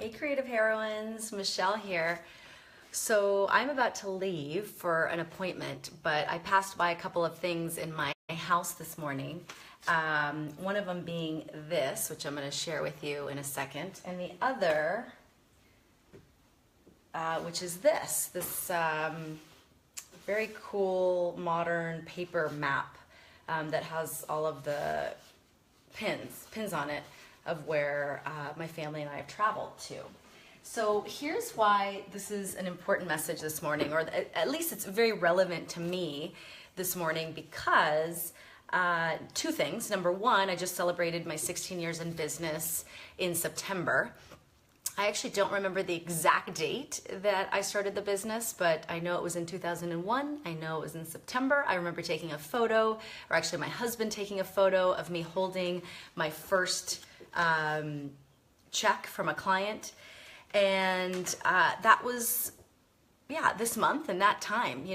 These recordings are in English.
Hey Creative Heroines, Michelle here. So I'm about to leave for an appointment, but I passed by a couple of things in my house this morning. One of them being this, which I'm going to share with you in a second, and the other, which is this very cool modern paper map that has all of the pins on it of where my family and I have traveled to. So here's why this is an important message this morning, or at least it's very relevant to me this morning, because two things. Number one, I just celebrated my 16 years in business in September. I actually don't remember the exact date that I started the business, but I know it was in 2001. I know it was in September. I remember taking a photo, or actually my husband taking a photo of me holding my first check from a client. And that was, this month and that time,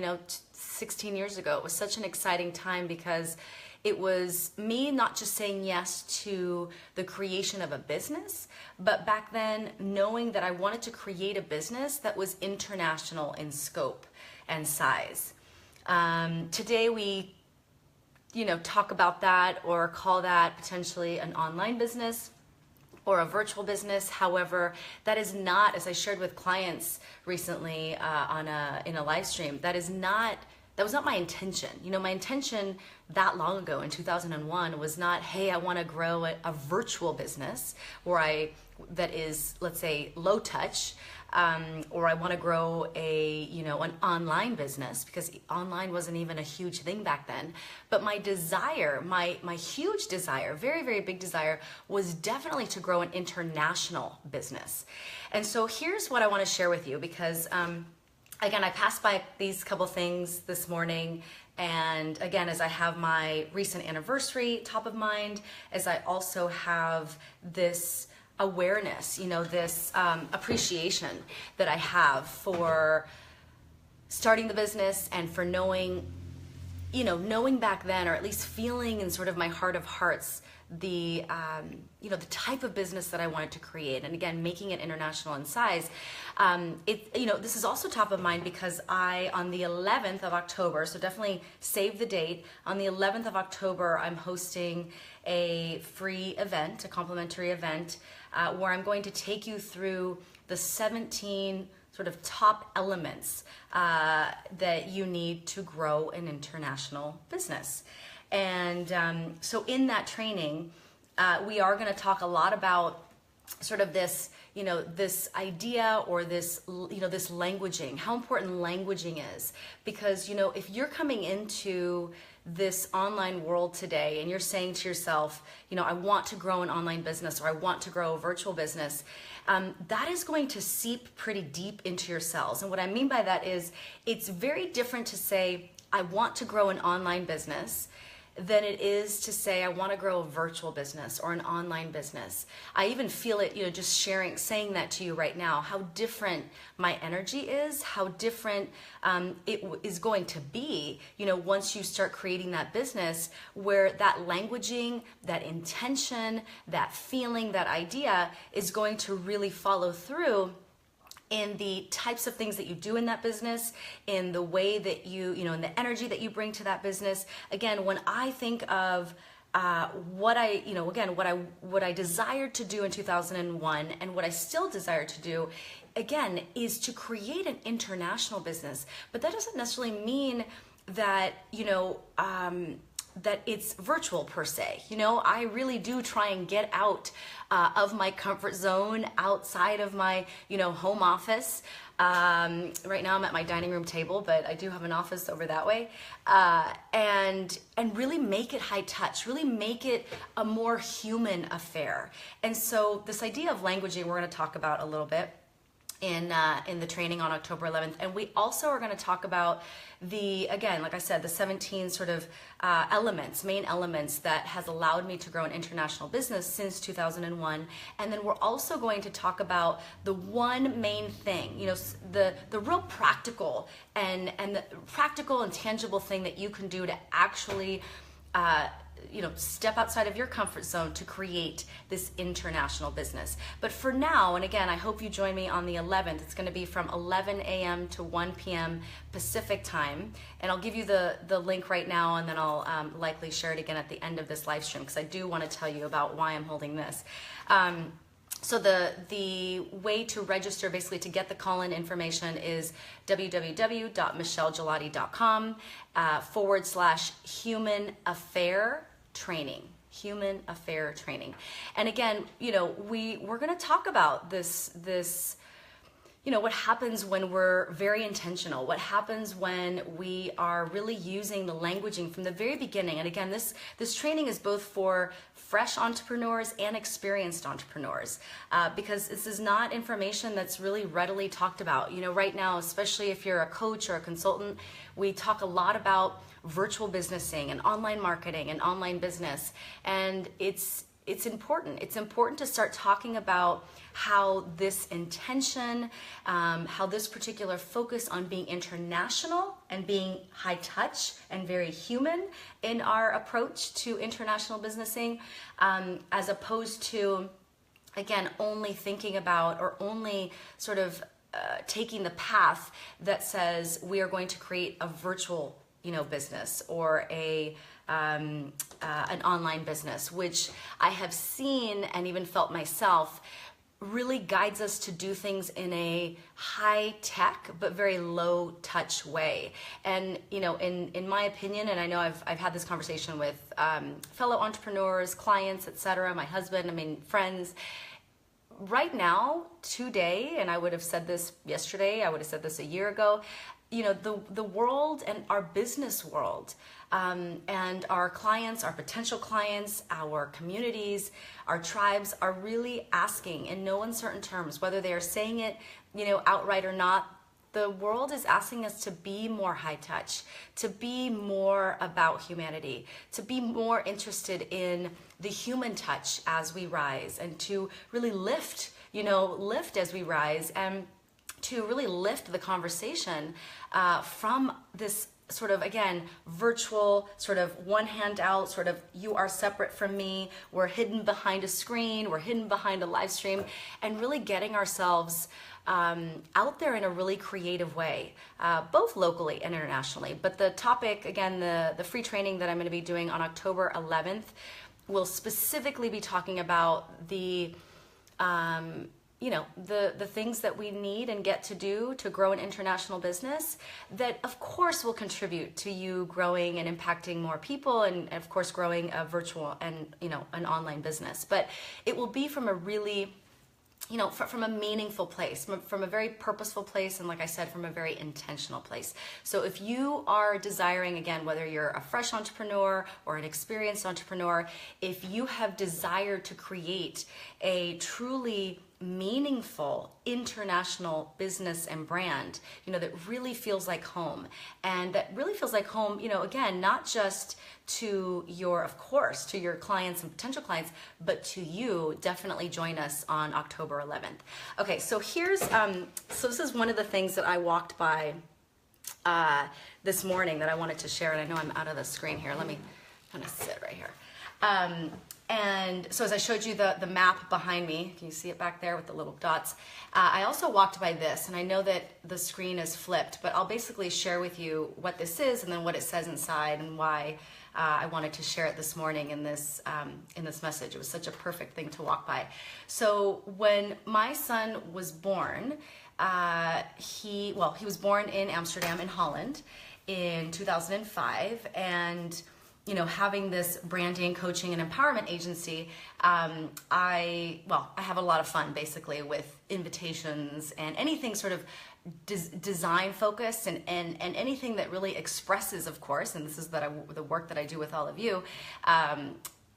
16 years ago. It was such an exciting time because it was me not just saying yes to the creation of a business, but back then knowing that I wanted to create a business that was international in scope and size. Today we, talk about that or call that potentially an online business or a virtual business. However, that is not, as I shared with clients recently in a live stream, that was not my intention. My intention that long ago in 2001 was not, hey, I want to grow a virtual business that is, let's say, low touch, or I want to grow an online business, because online wasn't even a huge thing back then. But my desire, my huge desire, very, very big desire, was definitely to grow an international business. And so here's what I want to share with you, because again, I passed by these couple things this morning, and again, as I have my recent anniversary top of mind, as I also have this awareness, this appreciation that I have for starting the business and for knowing back then, or at least feeling in sort of my heart of hearts, the type of business that I wanted to create, and again, making it international in size. This is also top of mind because on the 11th of October, so definitely save the date. On the 11th of October, I'm hosting a free event, a complimentary event, where I'm going to take you through the 17 sort of top elements that you need to grow an international business. And so in that training, we are going to talk a lot about sort of this, this idea, or this, this languaging, how important languaging is. Because, if you're coming into this online world today and you're saying to yourself, I want to grow an online business, or I want to grow a virtual business, that is going to seep pretty deep into your cells. And what I mean by that is, it's very different to say, I want to grow an online business, than it is to say, I want to grow a virtual business or an online business. I even feel it, just saying that to you right now, how different my energy is, how different it is going to be, once you start creating that business, where that languaging, that intention, that feeling, that idea is going to really follow through in the types of things that you do in that business, in the way that you, in the energy that you bring to that business. Again, when I think of what I desired to do in 2001, and what I still desire to do, again, is to create an international business. But that doesn't necessarily mean that, that it's virtual per se. I really do try and get out of my comfort zone, outside of my, home office. Right now I'm at my dining room table, but I do have an office over that way. And really make it high touch, really make it a more human affair. And so this idea of languaging, we're going to talk about a little bit in the training on October 11th. And we also are going to talk about again, like I said, the 17 sort of main elements that has allowed me to grow an international business since 2001. And then we're also going to talk about the one main thing, the real practical and the practical and tangible thing that you can do to actually step outside of your comfort zone to create this international business. But for now, and again, I hope you join me on the 11th. It's going to be from 11 a.m. to 1 p.m. Pacific time. And I'll give you the link right now, and then I'll likely share it again at the end of this live stream, because I do want to tell you about why I'm holding this. So the way to register, basically to get the call-in information, is www.michellegelati.com /human affair training. Human affair training. And again, we're going to talk about this what happens when we're very intentional, what happens when we are really using the languaging from the very beginning. And again, this training is both for fresh entrepreneurs and experienced entrepreneurs, because this is not information that's really readily talked about. Right now, especially if you're a coach or a consultant, we talk a lot about virtual businessing and online marketing and online business. And it's important. It's important to start talking about how this intention, how this particular focus on being international and being high touch and very human in our approach to international businessing, as opposed to, again, only thinking about or only sort of taking the path that says we are going to create a virtual business or an online business, which I have seen and even felt myself really guides us to do things in a high tech but very low touch way. And in my opinion, and I know I've had this conversation with fellow entrepreneurs, clients, etc., my husband, friends. Right now, today, and I would have said this yesterday, I would have said this a year ago, the world and our business world, and our clients, our potential clients, our communities, our tribes are really asking in no uncertain terms, whether they are saying it, outright or not. The world is asking us to be more high touch, to be more about humanity, to be more interested in the human touch as we rise, and to really lift as we rise, and to really lift the conversation from this sort of, again, virtual, sort of one hand out, sort of you are separate from me, we're hidden behind a screen, we're hidden behind a live stream, and really getting ourselves out there in a really creative way, both locally and internationally. But the topic, again, the free training that I'm going to be doing on October 11th will specifically be talking about the things that we need and get to do to grow an international business that, of course, will contribute to you growing and impacting more people, and of course growing a virtual and an online business. But it will be from a really from a meaningful place, from a very purposeful place, and like I said, from a very intentional place. So if you are desiring, again, whether you're a fresh entrepreneur or an experienced entrepreneur, if you have desired to create a truly meaningful international business and brand, that really feels like home, and that really feels like home, again, not just to your clients and potential clients, but to you, definitely join us on October 11th. Okay, so here's, so this is one of the things that I walked by this morning that I wanted to share, and I know I'm out of the screen here. Let me kind of sit right here. And so as I showed you the map behind me, can you see it back there with the little dots? I also walked by this, and I know that the screen is flipped, but I'll basically share with you what this is and then what it says inside, and why I wanted to share it this morning in this message. It was such a perfect thing to walk by. So when my son was born, he was born in Amsterdam in Holland in 2005, and having this branding, coaching, and empowerment agency, I have a lot of fun basically with invitations and anything sort of design focused, and anything that really expresses, of course, and this is the work that I do with all of you,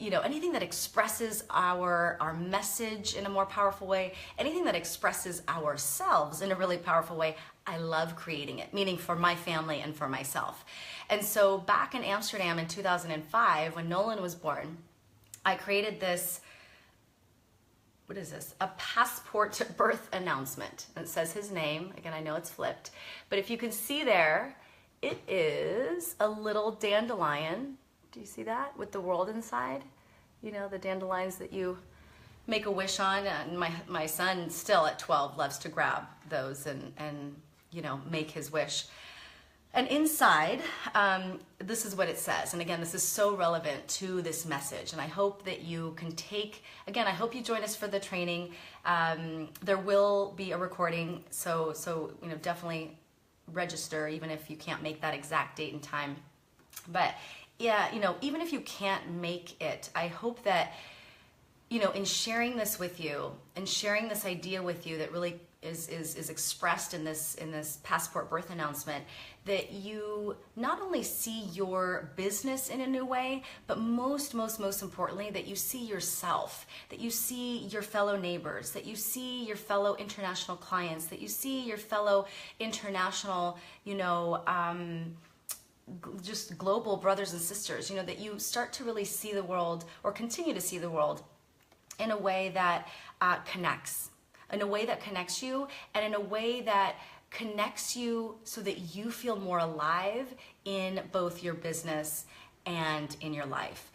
anything that expresses our message in a more powerful way, anything that expresses ourselves in a really powerful way, I love creating it, meaning for my family and for myself. And so back in Amsterdam in 2005, when Nolan was born, I created this, what is this? A passport to birth announcement. And it says his name. Again, I know it's flipped. But if you can see there, it is a little dandelion Do you see that with the world inside? You know, the dandelions that you make a wish on, and my son still at 12 loves to grab those and you know, make his wish. And inside, this is what it says. And again, this is so relevant to this message. And I hope that you can take, again, I hope you join us for the training. There will be a recording, so you know, definitely register, even if you can't make that exact date and time. But yeah, you know, even if you can't make it, I hope that, you know, in sharing this with you and sharing this idea with you that really is expressed in this passport birth announcement, that you not only see your business in a new way, but most importantly, that you see yourself, that you see your fellow neighbors, that you see your fellow international clients, that you see your fellow international, you know, just global brothers and sisters, you know, that you start to really see the world, or continue to see the world, in a way that connects. In a way that connects you, and in a way that connects you so that you feel more alive in both your business and in your life.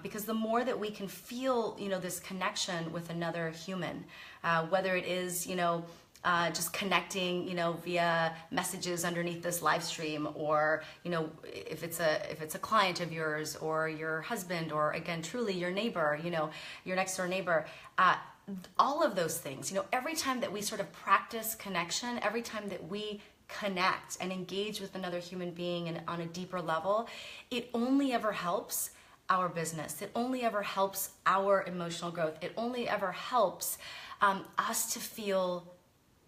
Because the more that we can feel, you know, this connection with another human, whether it is, you know, just connecting, you know, via messages underneath this live stream, or, you know, if it's a client of yours, or your husband, or again, truly your neighbor, you know, your next door neighbor, all of those things, you know, every time that we sort of practice connection, every time that we connect and engage with another human being and on a deeper level, it only ever helps our business. It only ever helps our emotional growth. It only ever helps us to feel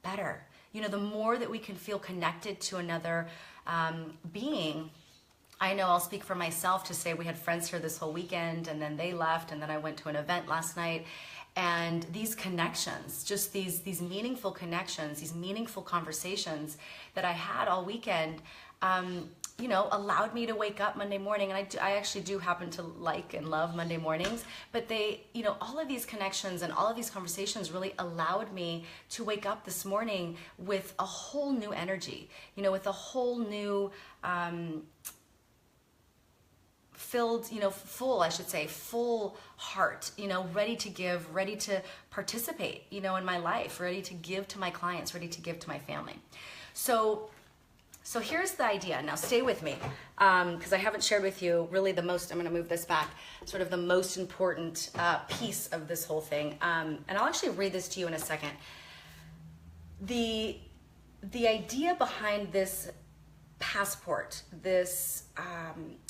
better. You know, the more that we can feel connected to another being. I know I'll speak for myself to say we had friends here this whole weekend, and then they left, and then I went to an event last night. And these connections, just these meaningful connections, these meaningful conversations that I had all weekend, you know, allowed me to wake up Monday morning. And I actually do happen to like and love Monday mornings, but they, you know, all of these connections and all of these conversations really allowed me to wake up this morning with a whole new energy, you know, with a whole new, filled, you know, full, I should say, full heart, you know, ready to give, ready to participate, you know, in my life, ready to give to my clients, ready to give to my family. So here's the idea. Now stay with me, because I haven't shared with you really the most, I'm going to move this back, sort of the most important piece of this whole thing. And I'll actually read this to you in a second. The idea behind this passport, this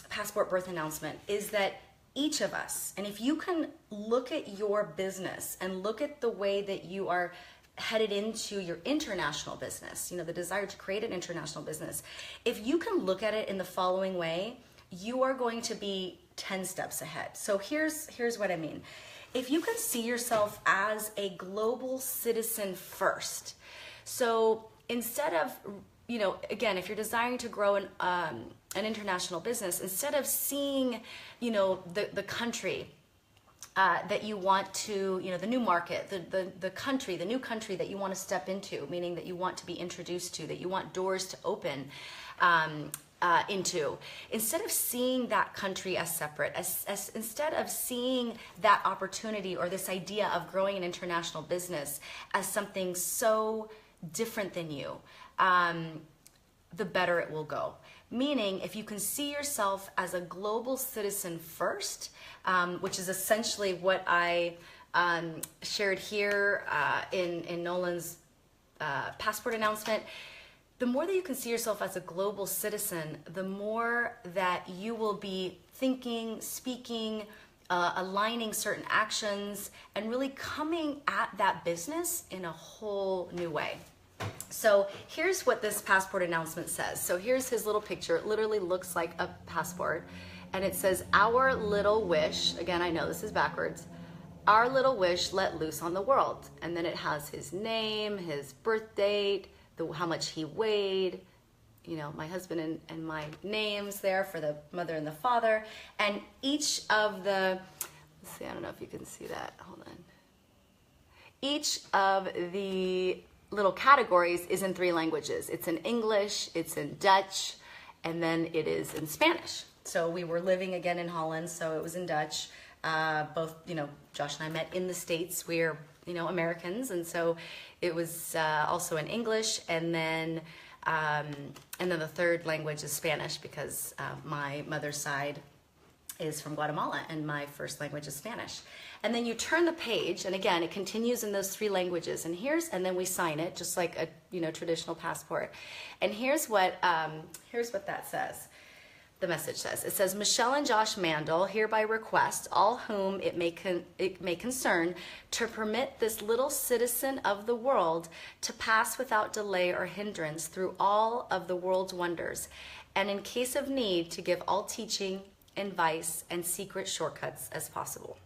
passport birth announcement, is that each of us, and if you can look at your business and look at the way that you are headed into your international business, you know, the desire to create an international business, if you can look at it in the following way, you are going to be 10 steps ahead. So here's what I mean. If you can see yourself as a global citizen first, so instead of, you know, again, if you're desiring to grow an international business, instead of seeing, you know, the country that you want to, you know, the new market, the country, the new country that you want to step into, meaning that you want to be introduced to, that you want doors to open into, instead of seeing that country as separate, as instead of seeing that opportunity or this idea of growing an international business as something so different than you, the better it will go. Meaning, if you can see yourself as a global citizen first, which is essentially what I shared here in Nolan's passport announcement, the more that you can see yourself as a global citizen, the more that you will be thinking, speaking, aligning certain actions, and really coming at that business in a whole new way. So here's what this passport announcement says. So here's his little picture. It literally looks like a passport. And it says, "Our little wish," again, I know this is backwards, "Our little wish let loose on the world." And then it has his name, his birth date, how much he weighed, you know, my husband and my names there for the mother and the father. And each of the, let's see, I don't know if you can see that. Hold on. Each of the little categories is in 3 languages. It's in English, it's in Dutch, and then it is in Spanish. So we were living again in Holland, so it was in Dutch. Both, Josh and I met in the States. We're, Americans, and so it was also in English, and then the third language is Spanish because my mother's side is from Guatemala, and my first language is Spanish. And then you turn the page, and again, it continues in those three languages. And then we sign it, just like a traditional passport. And here's what that says. The message says, it says, Michelle and Josh Mandel hereby request all whom it may concern to permit this little citizen of the world to pass without delay or hindrance through all of the world's wonders, and in case of need to give all teaching, advice, and secret shortcuts as possible.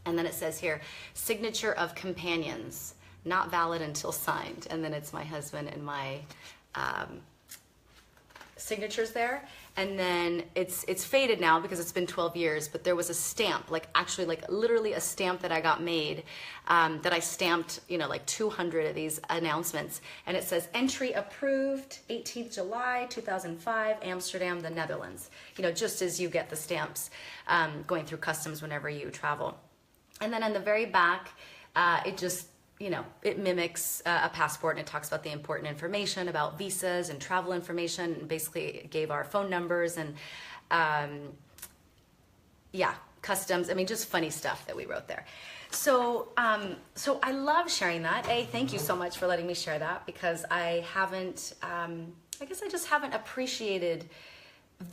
And then it says here, signature of companions, not valid until signed. And then it's my husband and my signatures there. And then it's faded now because it's been 12 years, but there was a stamp, literally a stamp that I got made, that I stamped, 200 of these announcements. And it says entry approved, 18th July, 2005, Amsterdam, the Netherlands. Just as you get the stamps going through customs whenever you travel. And then on the very back, it just, it mimics a passport, and it talks about the important information about visas and travel information, and basically it gave our phone numbers and, customs. I mean, just funny stuff that we wrote there. So I love sharing that. Thank you so much for letting me share that, because I haven't, I guess I just haven't appreciated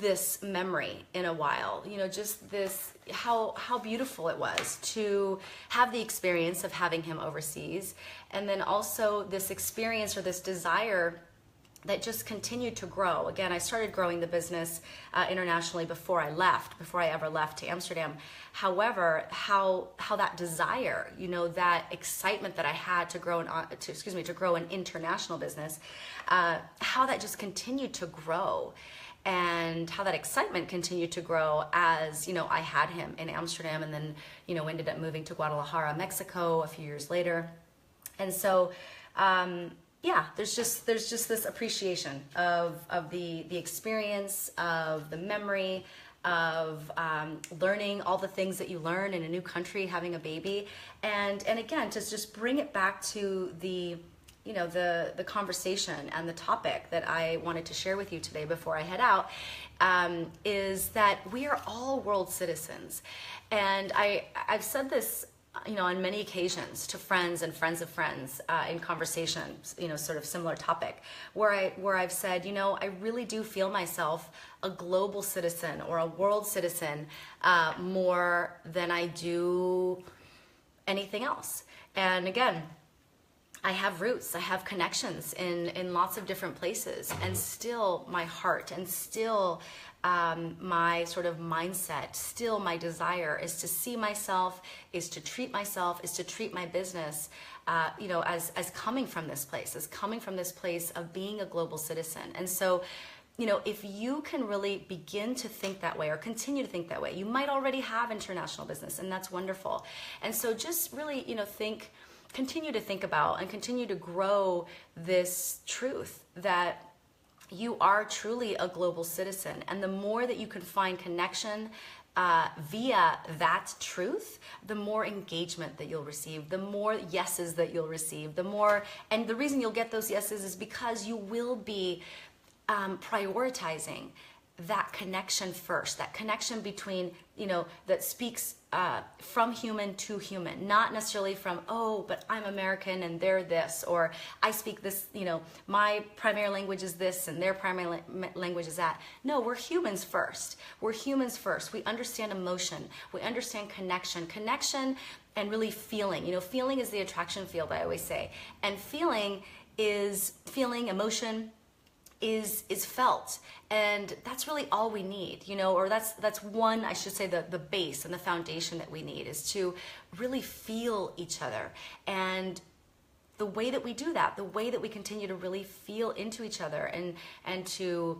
this memory in a while, just this, how beautiful it was to have the experience of having him overseas, and then also this experience or this desire that just continued to grow. Again, I started growing the business internationally before I ever left to Amsterdam. However, how that desire, that excitement that I had to grow an international business, how that just continued to grow. And how that excitement continued to grow as, I had him in Amsterdam, and then, ended up moving to Guadalajara, Mexico a few years later. And so, there's just this appreciation of the experience, of the memory, of learning all the things that you learn in a new country, having a baby. And again, to just bring it back to the conversation and the topic that I wanted to share with you today before I head out, is that we are all world citizens. And I've said this, on many occasions to friends and friends of friends, in conversations, sort of similar topic, where I've said, I really do feel myself a global citizen or a world citizen, more than I do anything else. And again, I have roots, I have connections in lots of different places, and still my heart and still my sort of mindset, still my desire is to see myself, is to treat myself, is to treat my business, as coming from this place of being a global citizen. And so, if you can really begin to think that way or continue to think that way, you might already have international business, and that's wonderful. And so just really, continue to think about and continue to grow this truth that you are truly a global citizen. And the more that you can find connection via that truth, the more engagement that you'll receive, the more yeses that you'll receive, and the reason you'll get those yeses is because you will be prioritizing that connection first, that connection between, that speaks from human to human, not necessarily from, but I'm American and they're this, or I speak this, my primary language is this and their primary language is that. No, we're humans first. We're humans first. We understand emotion. We understand connection and really feeling. Feeling is the attraction field, I always say. And feeling, emotion, is felt, and that's really all we need, or that's one, I should say, the base and the foundation that we need is to really feel each other. And the way that we do that, the way that we continue to really feel into each other and to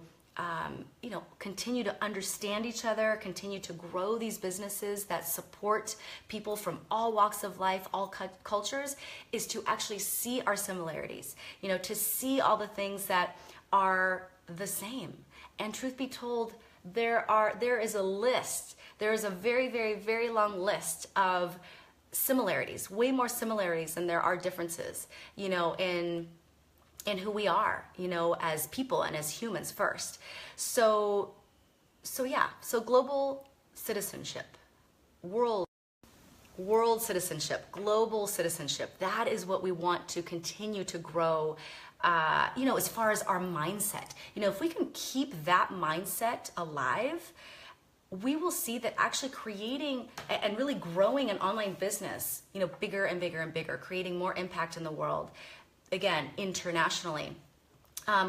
continue to understand each other, continue to grow these businesses that support people from all walks of life, all cultures, is to actually see our similarities, to see all the things that are the same. And truth be told, there is a list. There is a very, very, very long list of similarities, way more similarities than there are differences, you know, in who we are, you know, as people and as humans first. So yeah, so global citizenship, world citizenship, global citizenship, that is what we want to continue to grow, you know, as far as our mindset. You know, if we can keep that mindset alive, we will see that actually creating and really growing an online business, you know, bigger and bigger and bigger, creating more impact in the world, again, internationally,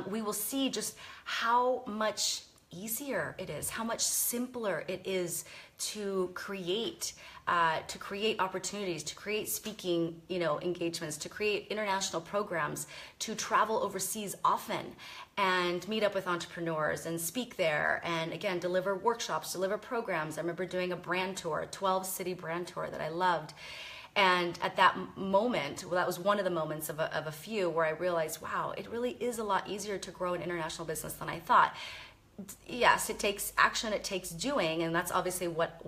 we will see just how much easier it is, how much simpler it is to create opportunities, to create speaking, you know, engagements, to create international programs, to travel overseas often and meet up with entrepreneurs and speak there, and again, deliver workshops, deliver programs. I remember doing a brand tour, a 12-city brand tour that I loved. And at that moment, well, that was one of the moments of a few where I realized, wow, it really is a lot easier to grow an international business than I thought. Yes, it takes action, it takes doing, and that's obviously what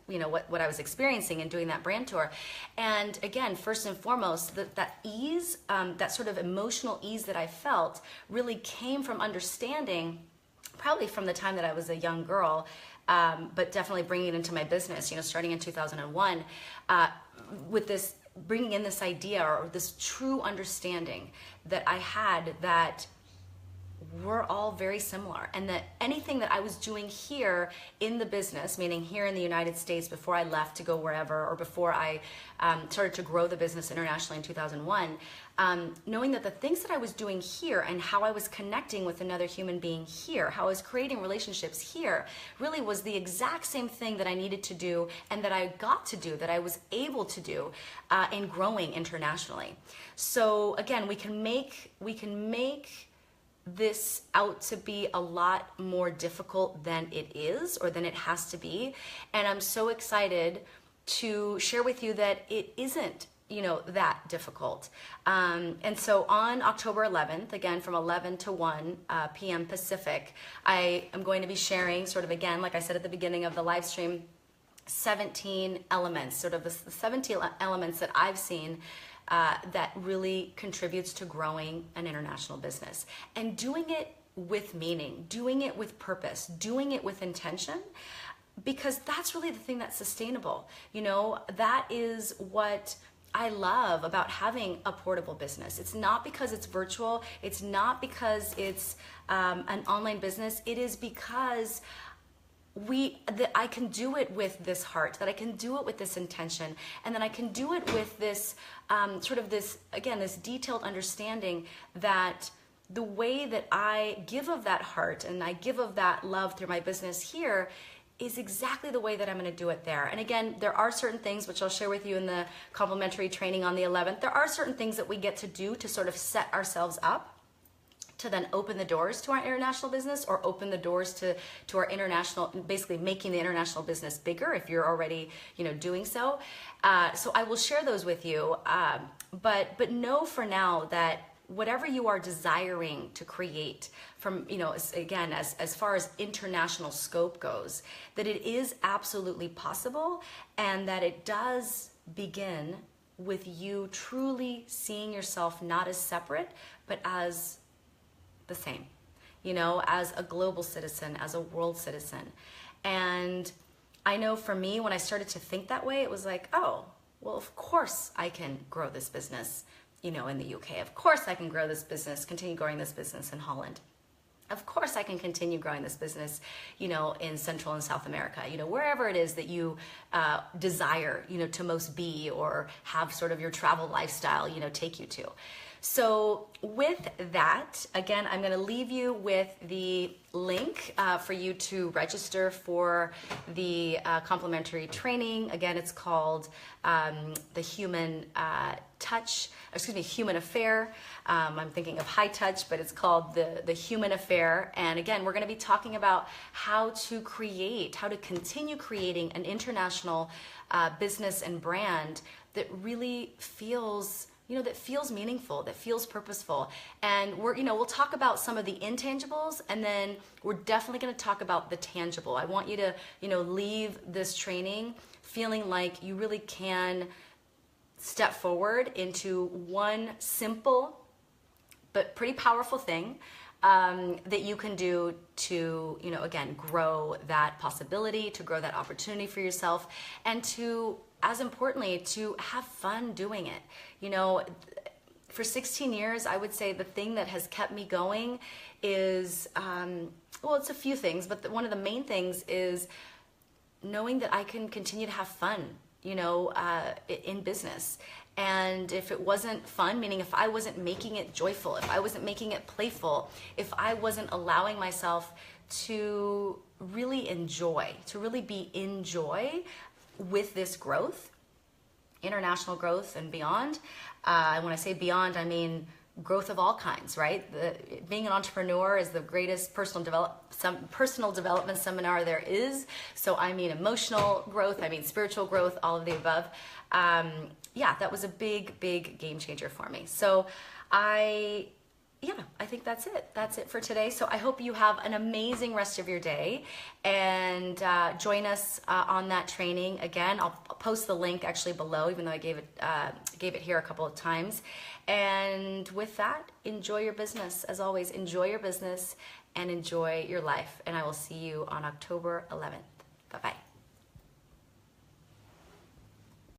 I was experiencing in doing that brand tour. And again, first and foremost, that ease, that sort of emotional ease that I felt really came from understanding, probably from the time that I was a young girl, but definitely bringing it into my business, you know, starting in 2001, with this, bringing in this idea or this true understanding that I had that we're all very similar, and that anything that I was doing here in the business, meaning here in the United States before I left to go wherever, or before I started to grow the business internationally in 2001, knowing that the things that I was doing here and how I was connecting with another human being here, how I was creating relationships here, really was the exact same thing that I needed to do and that I got to do, that I was able to do in growing internationally. So again, we can make this out to be a lot more difficult than it is, or than it has to be. And I'm so excited to share with you that it isn't, you know, that difficult. And so on October 11th, again, from 11 to 1 p.m. Pacific, I am going to be sharing sort of, again, like I said at the beginning of the live stream, 17 elements, sort of the 17 elements that I've seen that really contributes to growing an international business, and doing it with meaning, doing it with purpose, doing it with intention, because that's really the thing that's sustainable. You know, that is what I love about having a portable business. It's not because it's virtual, it's not because it's an online business, it is because that I can do it with this heart, that I can do it with this intention, and that I can do it with this sort of this, again, this detailed understanding that the way that I give of that heart and I give of that love through my business here is exactly the way that I'm going to do it there. And again, there are certain things which I'll share with you in the complimentary training on the 11th. There are certain things that we get to do to sort of set ourselves up to then open the doors to our international business, or open the doors to our international, basically making the international business bigger if you're already, you know, doing so. So I will share those with you, but know for now that whatever you are desiring to create from, you know, again, as far as international scope goes, that it is absolutely possible, and that it does begin with you truly seeing yourself not as separate, but as the same, you know, as a global citizen, as a world citizen. And I know for me, when I started to think that way, it was like, oh, well, of course I can grow this business, you know, in the UK. Of course I can grow this business, continue growing this business in Holland. Of course I can continue growing this business, you know, in Central and South America, you know, wherever it is that you desire, you know, to most be, or have sort of your travel lifestyle, you know, take you to. So with that, again, I'm going to leave you with the link for you to register for the complimentary training. Again, it's called the Human Human Affair. I'm thinking of High Touch, but it's called the Human Affair. And again, we're going to be talking about how to continue creating an international business and brand that really feels that feels meaningful, that feels purposeful. And we'll talk about some of the intangibles, and then we're definitely going to talk about the tangible. I want you to, leave this training feeling like you really can step forward into one simple but pretty powerful thing that you can do to, again, grow that possibility, to grow that opportunity for yourself, and to, as importantly, to have fun doing it. For 16 years, I would say the thing that has kept me going is, it's a few things, but one of the main things is knowing that I can continue to have fun, in business. And if it wasn't fun, meaning if I wasn't making it joyful, if I wasn't making it playful, if I wasn't allowing myself to really enjoy, to really be in joy with this growth, international growth and beyond. When I say beyond, I mean growth of all kinds, right? Being an entrepreneur is the greatest personal development seminar there is. So I mean emotional growth, I mean spiritual growth, all of the above. That was a big, big game changer for me. So I think that's it. That's it for today. So I hope you have an amazing rest of your day, and join us on that training. Again, I'll post the link actually below, even though I gave it here a couple of times. And with that, enjoy your business. As always, enjoy your business and enjoy your life. And I will see you on October 11th. Bye-bye.